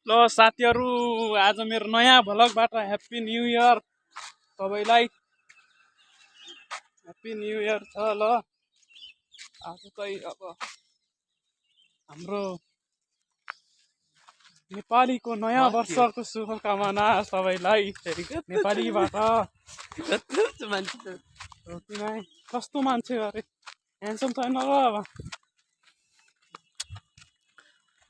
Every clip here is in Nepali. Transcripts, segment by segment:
ल साथीहरु आज मेरो नयाँ भ्लगबाट ह्याप्पी न्यू इयर सबैलाई ह्याप्पी न्यू इयर छ ल आज चाहिँ अब हाम्रो नेपालीको नयाँ वर्षको शुभकामना सबैलाई नेपालीबाट कस्तो मान्छे अरे ह्यान्डसम छैन र अब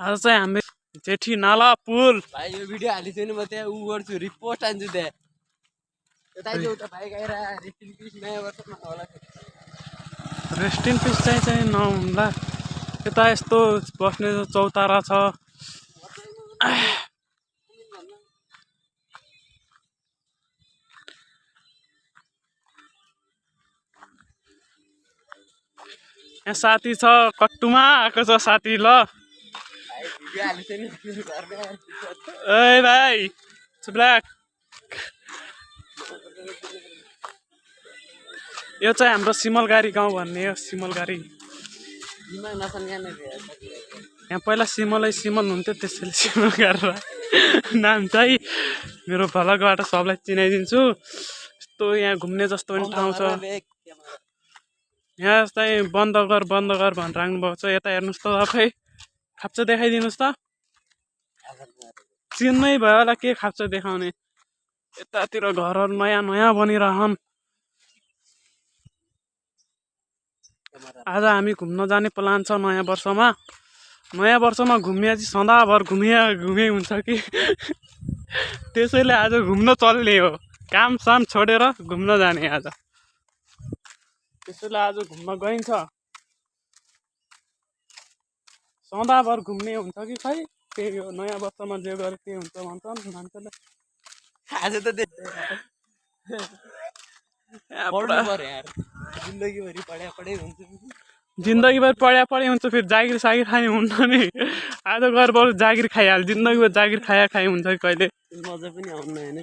आज चाहिँ हामी जेठी नाला पुल भाइ यो भिडियो हालिदियो नि म त्यहाँ उ गर्छु रिपोर्ट हान्छु त्यहाँ यता जाऊ त भाइ गएर रेस्ट इन पिस नयाँ वर्षमा होला रेस्ट इन पिस चाहिँ नहुला यता यस्तो बस्ने चौतारा छ यहाँ साथी छ कट्टुमा आएको छ साथी ल भिडियो हालिदियो नि घरमा ए भाइ ब्ल्याक यो चाहिँ हाम्रो सिमलगारी गाउँ भन्ने हो सिमलगारी दिमाग नसन्याने यहाँ पहिला सिमलै सिमल हुन्थ्यो त्यसैले सिमल गरेर नाम चाहिँ मेरो भ्लगबाट सबलाई चिनाइदिन्छु यस्तो यहाँ घुम्ने जस्तो पनि ठाउँ छ यहाँ चाहिँ बन्द गर भनेर राख्नुभएको छ यता हेर्नुहोस् त आफै खाप्चा देखाइदिनुहोस् त चिन्नै भयो होला के खाप्चा देखाउने यतातिर घरहरू नयाँ नयाँ बनिरहन् आज हामी घुम्न जाने प्लान छ नयाँ वर्षमा घुमे चाहिँ सदाभर घुमे हुन्छ कि त्यसैले आज घुम्न चल्ने हो काम साम छोडेर घुम्न जाने आज त्यसैले आज घुम्न गइन्छ सदाभर घुम्ने हुन्छ कि खै त्यही हो नयाँ वर्षमा जे गरे त्यही हुन्छ भन्छन् मान्छेले आज त जिन्दगीभर पढे हुन्छ फेरि जागिर सागिर खाने हुन्छ नि आज गएर बरु जागिर खाइहाल जिन्दगीभर जागिर खाइ हुन्छ कि कहिले मजा पनि आउनु होइन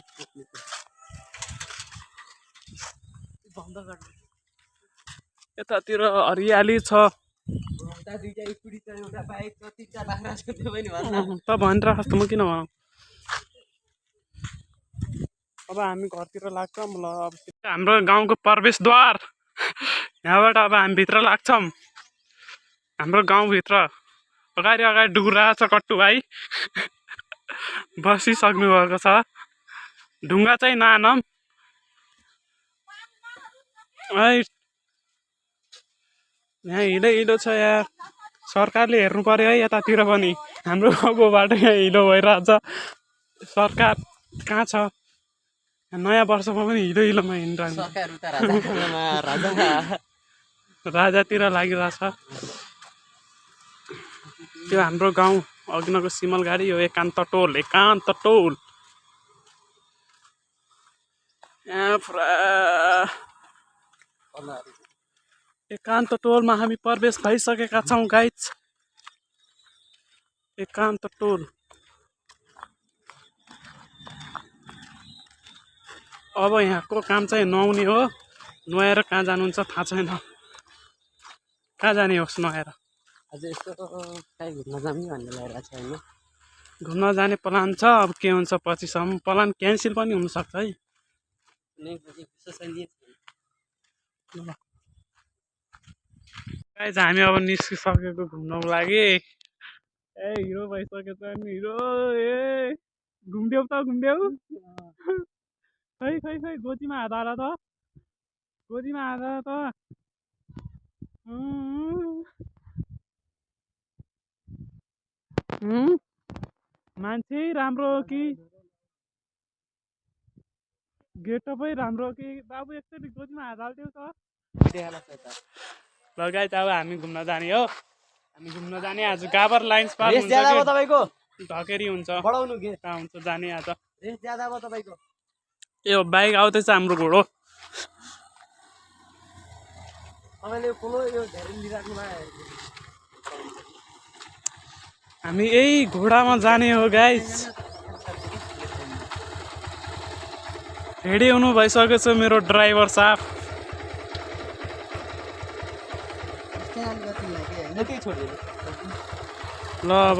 यतातिर हरियाली छ त भनिराखस् त म किन भनौँ अब हामी घरतिर लाग्छौँ ल अब हाम्रो गाउँको प्रवेशद्वार यहाँबाट अब हामी भित्र लाग्छौँ हाम्रो गाउँभित्र अगाडि डुगिरहेको छ कट्टु भाइ बसिसक्नु भएको छ ढुङ्गा चाहिँ नानम यहाँ हिलो छ यार सरकारले हेर्नु पर्यो है यतातिर पनि हाम्रो गाउँको बाटो यहाँ हिलो भइरहेछ सरकार कहाँ छ नयाँ वर्षमा पनि हिलोमा हिँडिरहन्छ राजातिर लागिरहेछ त्यो हाम्रो गाउँ अग्नको सिमलगाडी हो एकान्त टोल यहाँ पुरा एकान्त टोलमा हामी प्रवेश भइसकेका छौँ गाइज एकान्त टोल अब यहाँको काम चाहिँ नुहाउने हो नुहाएर कहाँ जानुहुन्छ थाहा छैन कहाँ जाने होस् नुहाएर आज यस्तो काहीँ घुम्न जाने भन्ने लागिरहेको छ होइन घुम्न जाने प्लान छ अब के हुन्छ पछिसम्म प्लान क्यान्सल पनि हुनसक्छ है गाइज हामी अब निस्किसकेको घुम्नको लागि ए हिरो भइसकेछ नि हिरो ए घुम्देऊ त घुम्देऊ खै गोजीमा हात हाल त गोजीमा हात हाल त मान्छे राम्रो हो कि गेटअपै राम्रो हो कि बाबु एकचोटि गोजीमा हात हालिदेऊ त ल गाइज अब हामी घुम्न जाने हो हामी घुम्न जाने आज गाबर लाइन्स पार हुन्छ तपाईको ढकेरी हुन्छ बढाउनु के कहाँ हुन्छ जाने आज रेस ज्यादा भयो तपाईको यो बाइक आउँदैछ हाम्रो घोडो तपाईँले फुलो यो धेरै लिइराख्नु भयो हामी यही घोडामा जाने हो गाइस रेडी हुनु भइसकेछ मेरो ड्राइभर साहब ल अब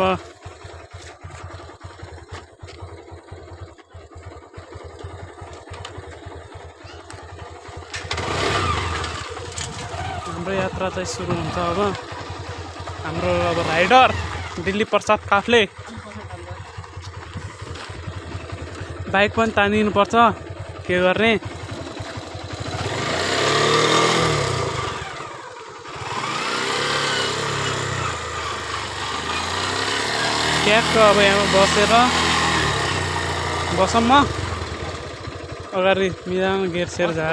हाम्रो यात्रा चाहिँ सुरु हुन्छ अब हाम्रो अब राइडर दिल्ली प्रसाद काफले बाइक पनि तानिदिनुपर्छ के गर्ने ट्याक्क अब यहाँ बसेर बसौँ म अगाडि मिलाउनु गेरसेर झा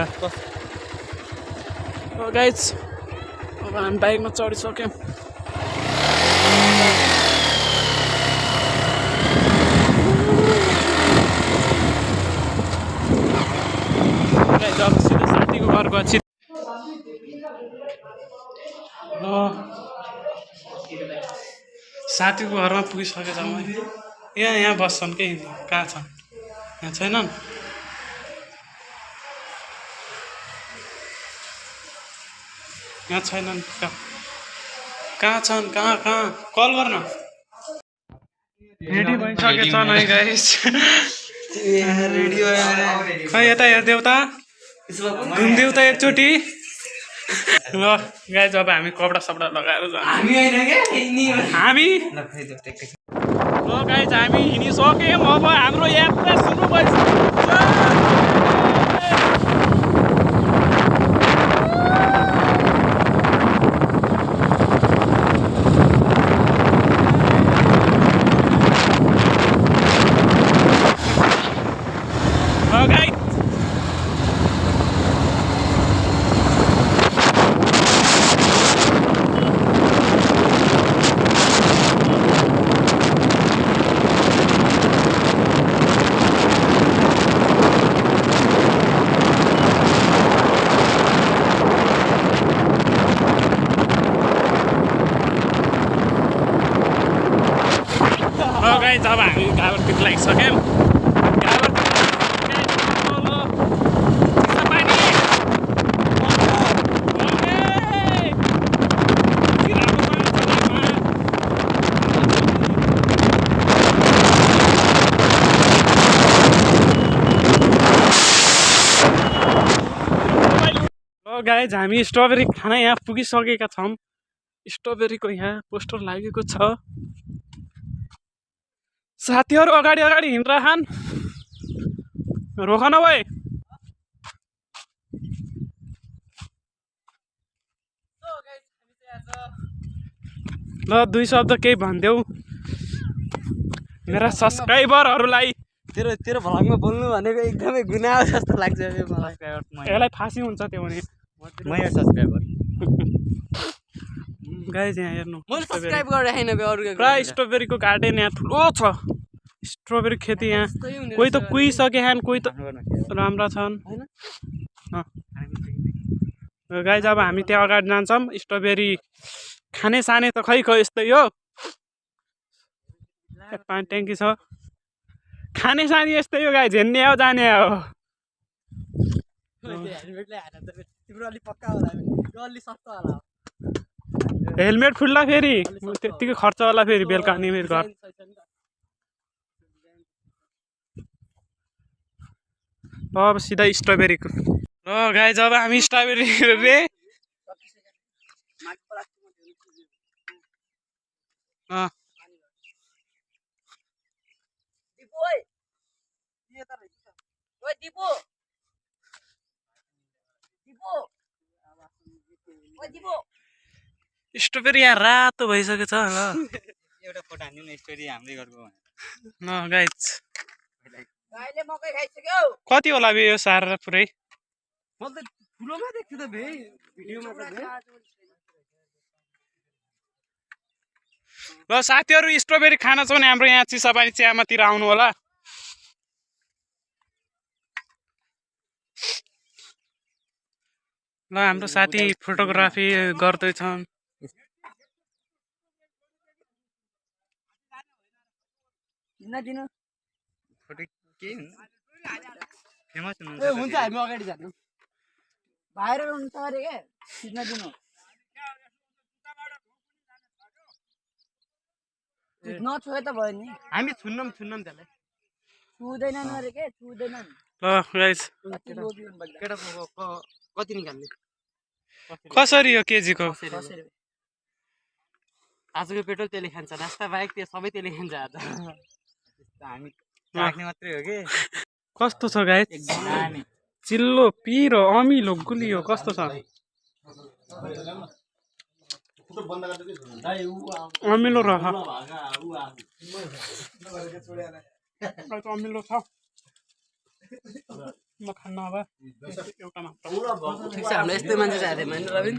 गाइज अब हामी बाइकमा चढिसक्यौँ गाइज अब सिधै साथीको घर गएपछि साथीको घरमा पुगिसकेछ मैले यहाँ बस्छन् के कहाँ छन् यहाँ छैनन् यहाँ छैनन् कहाँ छन् कहाँ कल गर्न रेडी भइसकेछ है गाइस खै यता हेरिदेऊ त घुमिदेऊ त एकचोटि ल गाइस अब हामी कपडा सपडा लगाएर हामी ल गाइस हामी हिँडिसक्यौँ अब हाम्रो यात्रा सुरु भइसक्यो अब हामी गाबरतिर लागिसक्यौँ गाइज हामी स्ट्रबेरी खान यहाँ पुगिसकेका छौँ स्ट्रबेरीको यहाँ पोस्टर लागेको छ साथीहरू अगाडि अगाडि हिँड्रहन् रोक न भाइ ल दुई शब्द केही भनिदेऊ मेरा सब्सक्राइबरहरूलाई तेरो भ्लगमा बोल्नु भनेको एकदमै गुनाह जस्तो लाग्छ मलाई यसलाई फाँसी हुन्छ त्यो भने म यो सब्सक्राइबर गाइज यहाँ हेर्नु मैले सब्सक्राइब गरिराखेन बे अरूको प्राय स्ट्रबेरीको गार्डन यहाँ ठुलो छ स्ट्रबेरी खेती यहाँ कोही त कुहिसकेछन् कोही त राम्रा छन् गाइज अब हामी त्यहाँ अगाडि जान्छौँ स्ट्रबेरी खाने साने त खै यस्तै हो पानी ट्याङ्की छ खाने सानी यस्तै हो गाइज हेर्ने हो जाने हो हेलमेट फुल्ला फेरि त्यतिकै खर्च होला फेरि बेलुका अनि मेरो घर अब सिधै स्ट्रबेरीको ल गाइज अब हामी स्ट्रबेरी रे स्ट्रबेरी यहाँ रातो भइसकेको छ ल एउटा फोटो हान्नु न स्टोरी हाम्रै घरको ल गाइज कति होला बे यो सार पुरै मैले त ठुलोमा देख्छु त बे भिडियोमा त ल साथीहरू स्ट्रबेरी खान छ भने हाम्रो यहाँ चिसापानी चियामातिर आउनु होला ल हाम्रो साथी फोटोग्राफी गर्दैछन् फेमस हुन्छ हामी अगाडि जानु भाइरल हुन्छ अरे के किन दिनु नछोए त भयो नि हामी छुन्नम त्यसलाई छुदैनन् अरे के छुदैनन् ल गाइस केटा कति निकाल्ने कसरी हो केजीको? आजको पेट्रोल त्यसले खान्छ, नास्ता बाहेक त्यो सबै त्यसले खान्छ आज। हामी राख्ने मात्रै हो कि। कस्तो छ गाइस? चिल्लो पिरो अमिलो गुलियो कस्तो छ? अमिलो रह अमिलो छ म खान्न अब एउटा मात्र। ठिक छ, हाम्रो यस्तै मान्छे चाहिएको थियो रविन।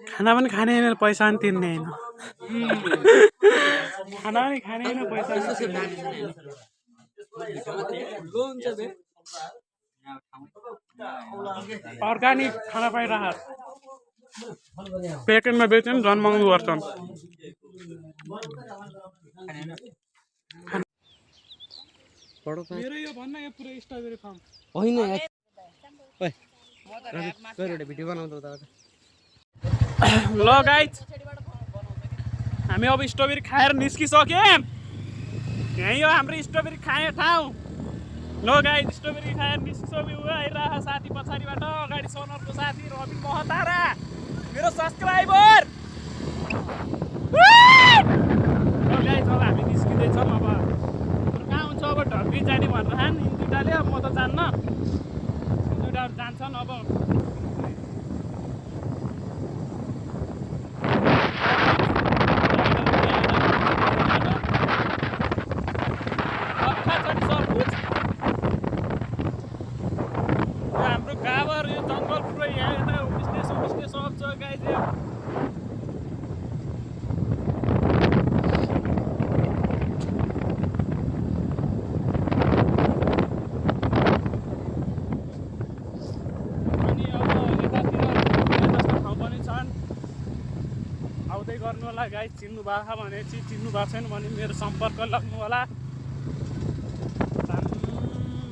खाना पनि खाने होइन पैसा पनि तिर्ने होइन। खाना पनि खाने होइन पैसा पनि अर्ग्यानिक खाना पाइरह प्याकेटमा बेच्यो नि झन् महँगो गर्छन्। मेरो यो भन्न यो पुरै स्ट्रबेरी फार्म होइन भिडियो बनाउँदा ल गाइस हामी अब स्ट्रबेरी खाएर निस्किसक्यौँ। यही हो हाम्रो स्ट्रबेरी खाने ठाउँ। ल गाइस स्ट्रबेरी खाएर निस्किसक्यौँ। आइरह साथी पछाडिबाट अगाडि सोनरको साथी रवि महतारा मेरो सब्सक्राइबर। ल गाइस अब हामी निस्किँदैछौँ। अब कहाँ हुन्छ अब ढल्की जाने भनेर खान यिनी दुइटाले, अब म त जान्न, दुइटाहरू जान्छन् अब। हाम्रो गावर यो जङ्गल पुरै यहाँ यता होमस्टे सब छ गाइस। अनि अब यतातिर जस्तो ठाउँ पनि छन्, आउँदै गर्नु होला गाइस। चिन्नु भएको छ भने चाहिँ, चिन्नु भएको छैन भने मेरो सम्पर्क लाग्नु होला।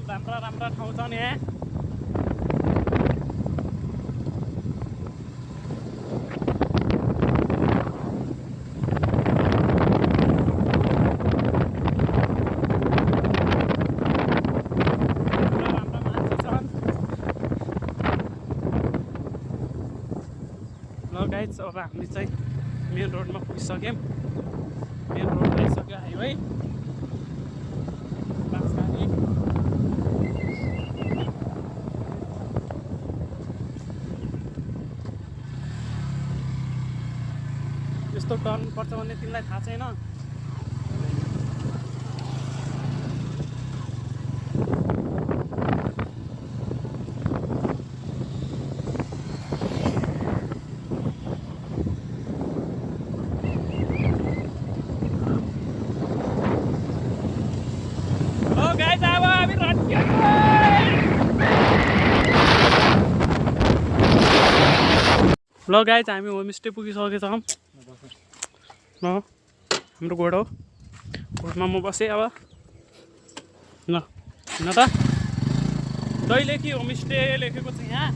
राम्रा राम्रा ठाउँ छन् यहाँ। ल गाइस अब हामी चाहिँ मेन रोडमा पुगिसक्यौँ। मेन रोड आइसक्यो हाइवे बाँसगाडी। यस्तो टर्न पर्छ भन्ने तिमीलाई थाहा छैन? ल गाइस हामी होमस्टे पुगिसकेछौँ। ल हाम्रो गोड हो, गोडमा म बसेँ अब। ल हिँड त, दैलेखी होमस्टे लेखेको छ यहाँ।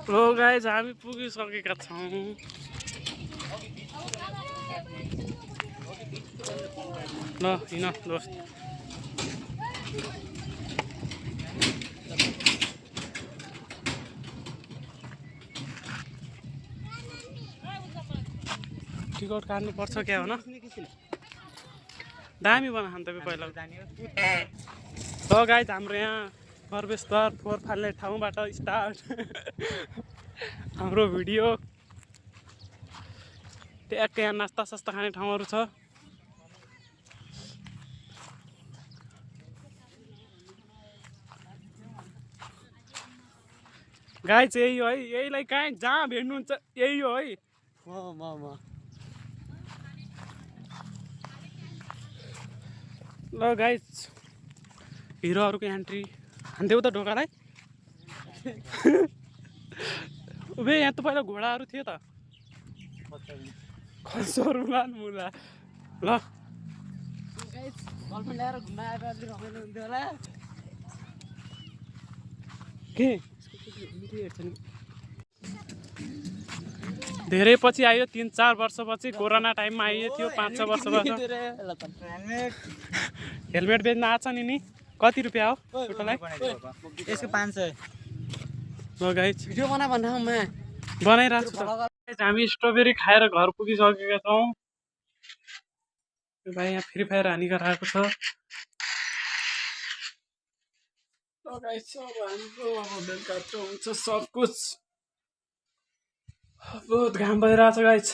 ल गाइस हामी पुगिसकेका छौँ। ल हिँड दोस्त। टिकट काट्नु पर्छ क्या हो न? दामी बनाखान तपाईँ पहिला। ल गाइस हाम्रो यहाँ प्रवेशद्वार 4 फाल्ने ठाउँबाट स्टार्ट हाम्रो भिडियो। ट्याक्कै यहाँ नास्ता सास्ता खाने ठाउँहरू छ। गाइस यही हो है, यहीलाई कहीँ जहाँ भेट्नुहुन्छ यही हो है। ल गाइस हिरोहरूको एन्ट्री हान्देऊ त ढोकालाई। बे यहाँ त पहिला घोडाहरू थियो त खसरुलान मुला ल गर्लफ्रेन्ड ल्याएर घुम्न आएर अलि रमाइलो हुन्थ्यो होला के धेरै पछि आयो 3-4 वर्षपछि कोरोना टाइममा आइयो थियो 5-6 वर्ष हेलमेट बेच्न आछ नि कति रुपियाँ हो टोटल यसको 500 ल गाइस भिडियो बना भन्नमा बनाइरहेको छु त हामी स्ट्रबेरी खाएर घर पुगिसकेका छौँ भाइ यहाँ फ्री फायर हानी गराएको छ गाइस अब हाम्रो अब बेलुका हुन्छ सब कुछ बहुत घाम भइरहेछ गाइस